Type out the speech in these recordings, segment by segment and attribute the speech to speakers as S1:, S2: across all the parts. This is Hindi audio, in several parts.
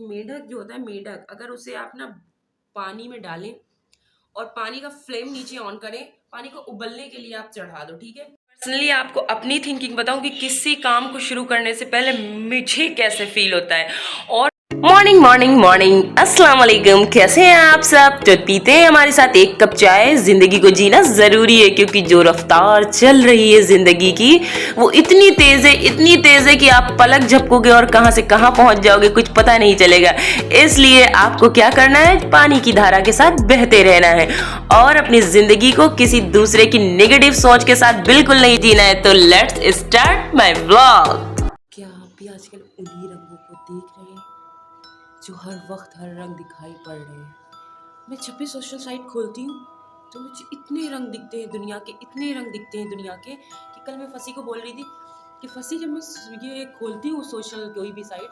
S1: मेढक जो होता है, मेढक अगर उसे आप ना पानी में डालें और पानी का फ्लेम नीचे ऑन करें, पानी को उबलने के लिए आप चढ़ा दो, ठीक है। पर्सनली आपको अपनी थिंकिंग बताऊं कि किसी काम को शुरू करने से पहले मुझे कैसे फील होता है। और मॉर्निंग मॉर्निंग मॉर्निंग, अस्सलाम वालेकुम, कैसे हैं आप सब। तो पीते हैं हमारे साथ एक कप चाय। जिंदगी को जीना जरूरी है, क्योंकि जो रफ्तार चल रही है जिंदगी की वो इतनी तेज है कि आप पलक झपकोगे और कहां से कहां पहुंच जाओगे कुछ पता नहीं चलेगा। इसलिए आपको क्या करना है, पानी की धारा के साथ बहते रहना है और अपनी जिंदगी को किसी दूसरे की नेगेटिव सोच के साथ बिल्कुल नहीं जीना है। तो लेट्स स्टार्ट माय व्लॉग। क्या आप भी आजकल उन्हीं रंगों को देख रहे हैं जो हर वक्त हर रंग दिखाई पड़ रहे हैं। मैं जब भी सोशल साइट खोलती हूँ तो मुझे इतने रंग दिखते हैं दुनिया के, इतने रंग दिखते हैं दुनिया के कि कल मैं फसी को बोल रही थी कि फसी, जब मैं ये खोलती हूँ सोशल कोई भी साइट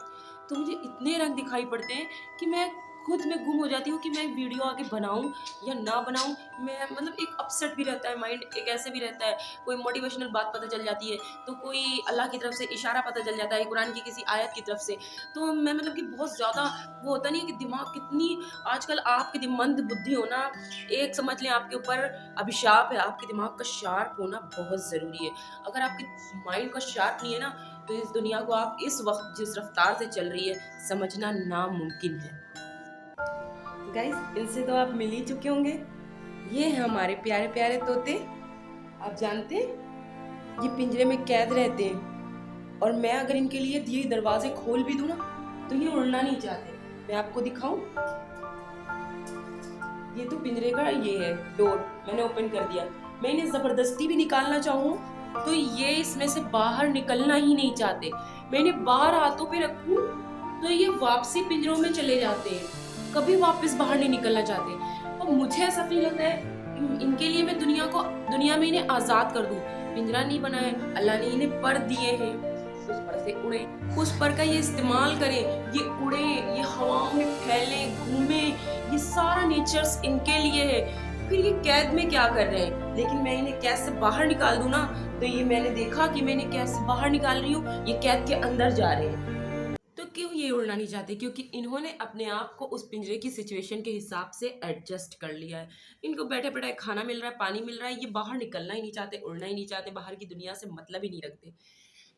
S1: तो मुझे इतने रंग दिखाई पड़ते हैं कि मैं खुद में गुम हो जाती हूँ कि मैं वीडियो आगे बनाऊं या ना बनाऊं। मैं मतलब एक अपसेट भी रहता है माइंड, एक ऐसे भी रहता है, कोई मोटिवेशनल बात पता चल जाती है तो कोई अल्लाह की तरफ से इशारा पता चल जाता है, कुरान की किसी आयत की तरफ से। तो मैं मतलब कि बहुत ज़्यादा वो होता नहीं है कि दिमाग कितनी आजकल आपकी मंद बुद्धि होना एक समझ लें आपके ऊपर अभिशाप है। आपके दिमाग का शार्प होना बहुत ज़रूरी है। अगर आपके माइंड का शार्प नहीं है ना तो इस दुनिया को आप इस वक्त जिस रफ्तार से चल रही है समझना नामुमकिन है। गाइस, इनसे तो आप मिल ही चुके होंगे। ये हैं हमारे प्यारे प्यारे तोते। आप जानते हैं ये पिंजरे में कैद रहते हैं और मैं अगर इनके लिए ये दरवाजे खोल भी दूं ना तो ये उड़ना नहीं चाहते। मैं आपको दिखाऊं, ये तो पिंजरे का ये है डोर, मैंने ओपन कर दिया। मैं इन्हें जबरदस्ती भी निकालना चाहूँ तो ये इसमें से बाहर निकलना ही नहीं चाहते। मैं इन्हें बाहर हाथों पे रखूं तो ये वापसी पिंजरों में चले जाते हैं, कभी वापस बाहर नहीं निकलना चाहते। और मुझे ऐसा फील होता है इनके लिए मैं दुनिया में इन्हें आजाद कर दूं। पिंजरा नहीं बनाया, अल्लाह ने इन्हें पर दिए हैं, उस पर से उड़े, उस पर का ये इस्तेमाल करें, ये उड़े, ये हवाओं में फैले, घूमे। ये सारा नेचर्स इनके लिए है। फिर ये कैद में क्या कर रहे हैं, लेकिन मैं इन्हें कैसे बाहर निकाल दूं ना तो ये मैंने देखा कि मैं इन्हें कैसे बाहर निकाल रही हूँ, ये कैद के अंदर जा रहे हैं। तो क्यों ये उड़ना नहीं चाहते, क्योंकि इन्होंने अपने आप को उस पिंजरे की सिचुएशन के हिसाब से एडजस्ट कर लिया है। इनको बैठे बैठे खाना मिल रहा है, पानी मिल रहा है, ये बाहर निकलना ही नहीं चाहते, उड़ना ही नहीं चाहते, बाहर की दुनिया से मतलब ही नहीं रखते।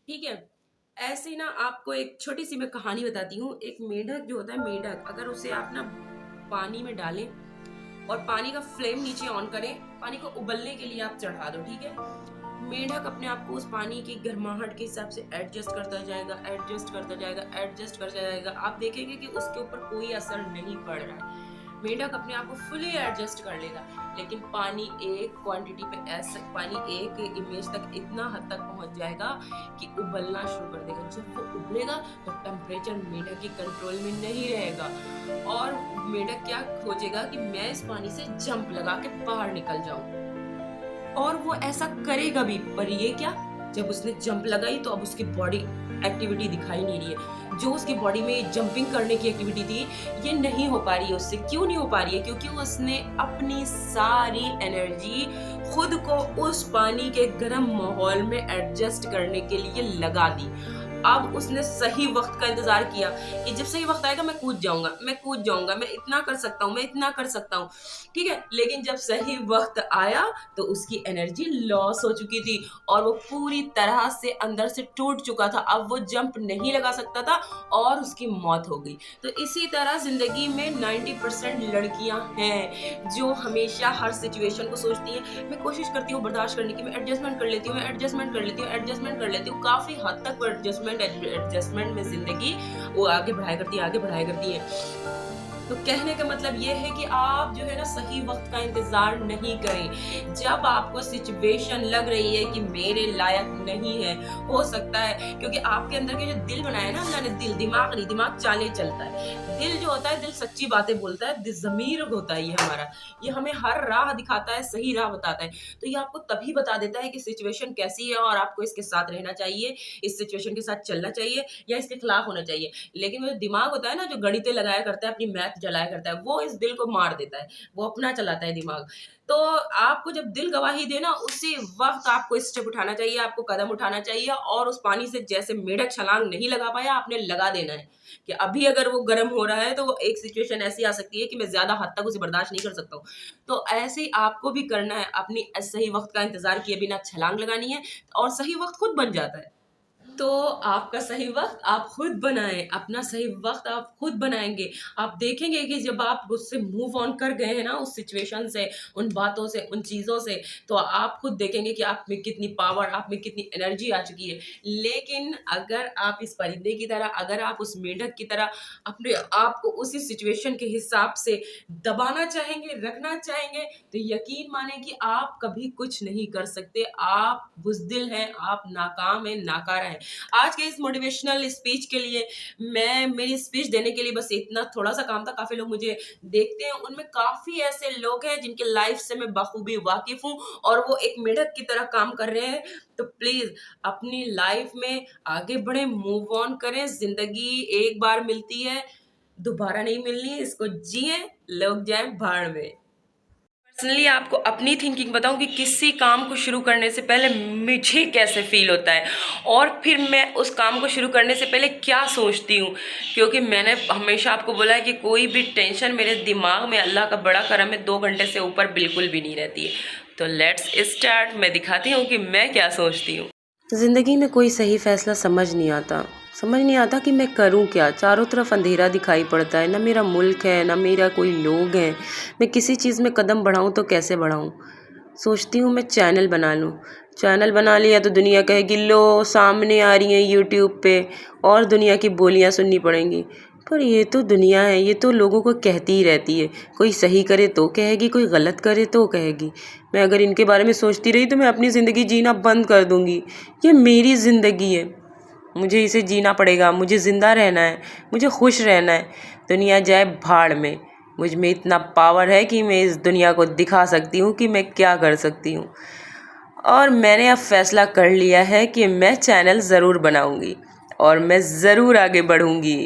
S1: ठीक है। ऐसे ही ना आपको एक छोटी सी मैं कहानी बताती हूँ। एक मेढक जो होता है, मेढक अगर उसे आप ना पानी में डालें और पानी का फ्लेम नीचे ऑन करें, पानी को उबलने के लिए आप चढ़ा दो, ठीक है। मेढक अपने आप को उस पानी की गर्माहट के हिसाब से एडजस्ट करता जाएगा, एडजस्ट करता जाएगा, एडजस्ट करता जाएगा। आप देखेंगे कि उसके ऊपर कोई असर नहीं पड़ रहा है। मेढक अपने आप को फुली एडजस्ट कर लेगा, लेकिन पानी एक क्वांटिटी पे ऐसा, पानी एक इमेज तक इतना हद तक पहुंच जाएगा कि उबलना शुरू कर देगा। जब वो उबलेगा तो टेम्परेचर मेढक के कंट्रोल में नहीं रहेगा और मेढक क्या खोजेगा कि मैं इस पानी से जंप लगा के बाहर निकल जाऊं, और वो ऐसा करेगा भी। पर ये क्या, जब उसने जंप लगाई तो अब उसकी बॉडी एक्टिविटी दिखाई नहीं रही है। जो उसकी बॉडी में जंपिंग करने की एक्टिविटी थी ये नहीं हो पा रही है उससे। क्यों नहीं हो पा रही है? क्योंकि उसने अपनी सारी एनर्जी खुद को उस पानी के गर्म माहौल में एडजस्ट करने के लिए लगा दी। अब उसने सही वक्त का इंतजार किया कि जब सही वक्त आएगा मैं कूद जाऊंगा, मैं कूद जाऊंगा, मैं इतना कर सकता हूँ, मैं इतना कर सकता हूँ, ठीक है। लेकिन जब सही वक्त आया तो उसकी एनर्जी लॉस हो चुकी थी और वो पूरी तरह से अंदर से टूट चुका था। अब वो जंप नहीं लगा सकता था और उसकी मौत हो गई। तो इसी तरह जिंदगी में 90% लड़कियां हैं जो हमेशा हर सिचुएशन को सोचती हैं, मैं कोशिश करती हूँ बर्दाश्त करने की, मैं एडजस्टमेंट कर लेती हूँ, मैं एडजस्टमेंट कर लेती हूँ, एडजस्टमेंट कर लेती हूँ। काफी हद तक वो एडजस्टमेंट में जिंदगी वो आगे बढ़ाया करती है, आगे बढ़ाया करती है। तो कहने का मतलब ये है कि आप जो है ना सही वक्त का इंतजार नहीं करें। जब आपको सिचुएशन लग रही है कि मेरे लायक नहीं है, हो सकता है क्योंकि आपके अंदर के जो दिल बनाया ना अल्लाह ने, दिल, दिमाग नहीं, दिमाग चाले चलता है। दिल जो होता है, दिल सच्ची बातें बोलता है, ज़मीर होता है ये हमारा, ये हमें हर राह दिखाता है, सही राह बताता है। तो ये आपको तभी बता देता है कि सिचुएशन कैसी है और आपको इसके साथ रहना चाहिए, इस सिचुएशन के साथ चलना चाहिए या इसके खिलाफ होना चाहिए। लेकिन वो दिमाग होता है ना जो गणितें लगाया करता है, अपनी मैथ जलाया करता है, वो इस दिल को मार देता है, वो अपना चलाता है दिमाग। तो आपको जब दिल गवाही देना, उसी वक्त आपको स्टेप उठाना चाहिए, आपको कदम उठाना चाहिए, और उस पानी से जैसे मेढक छलांग नहीं लगा पाया, आपने लगा देना है कि अभी अगर वो गर्म हो रहा है तो वो एक सिचुएशन ऐसी आ सकती है कि मैं ज्यादा हद तक उसे बर्दाश्त नहीं कर सकता हूँ। तो ऐसे ही आपको भी करना है, अपनी सही वक्त का इंतजार किए बिना छलांग लगानी है, और सही वक्त खुद बन जाता है। तो आपका सही वक्त आप खुद बनाएं, अपना सही वक्त आप खुद बनाएंगे। आप देखेंगे कि जब आप उससे मूव ऑन कर गए हैं ना, उस सिचुएशन से, उन बातों से, उन चीज़ों से, तो आप खुद देखेंगे कि आप में कितनी पावर, आप में कितनी एनर्जी आ चुकी है। लेकिन अगर आप इस परिंदे की तरह, अगर आप उस मेंढक की तरह अपने आप को उसी सिचुएशन के हिसाब से दबाना चाहेंगे, रखना चाहेंगे, तो यकीन माने कि आप कभी कुछ नहीं कर सकते। आप बुज़दिल हैं, आप नाकाम हैं, नाकारा हैं। आज के इस मोटिवेशनल स्पीच के लिए, मैं मेरी स्पीच देने के लिए बस इतना थोड़ा सा काम था। काफी लोग मुझे देखते हैं, उनमें काफी ऐसे लोग हैं जिनके लाइफ से मैं बखूबी वाकिफ हूँ, और वो एक मेढक की तरह काम कर रहे हैं। तो प्लीज अपनी लाइफ में आगे बढ़े, मूव ऑन करें। जिंदगी एक बार मिलती है, दोबारा नहीं मिलनी है, इसको जिए, लोग जाए भाड़ में। पर्सनली आपको अपनी थिंकिंग बताऊं कि किसी काम को शुरू करने से पहले मुझे कैसे फील होता है, और फिर मैं उस काम को शुरू करने से पहले क्या सोचती हूँ। क्योंकि मैंने हमेशा आपको बोला है कि कोई भी टेंशन मेरे दिमाग में, अल्लाह का बड़ा करम है, 2 घंटे से ऊपर बिल्कुल भी नहीं रहती है। तो लेट्स स्टार्ट। मैं दिखाती हूँ कि मैं क्या सोचती हूँ। ज़िंदगी में कोई सही फैसला समझ नहीं आता कि मैं करूं क्या। चारों तरफ अंधेरा दिखाई पड़ता है, ना मेरा मुल्क है, ना मेरा कोई लोग हैं। मैं किसी चीज़ में कदम बढ़ाऊं तो कैसे बढ़ाऊं। सोचती हूँ मैं चैनल बना लूं। चैनल बना लिया तो दुनिया कहेगी लो सामने आ रही हैं यूट्यूब पे, और दुनिया की बोलियां सुननी पड़ेंगी। पर ये तो दुनिया है, ये तो लोगों को कहती ही रहती है। कोई सही करे तो कहेगी, कोई गलत करे तो कहेगी। मैं अगर इनके बारे में सोचती रही तो मैं अपनी ज़िंदगी जीना बंद कर दूंगी। ये मेरी ज़िंदगी है, मुझे इसे जीना पड़ेगा, मुझे ज़िंदा रहना है, मुझे खुश रहना है। दुनिया जाए भाड़ में। मुझ में इतना पावर है कि मैं इस दुनिया को दिखा सकती हूँ कि मैं क्या कर सकती हूँ। और मैंने अब फैसला कर लिया है कि मैं चैनल ज़रूर बनाऊँगी, और मैं ज़रूर आगे बढ़ूँगी।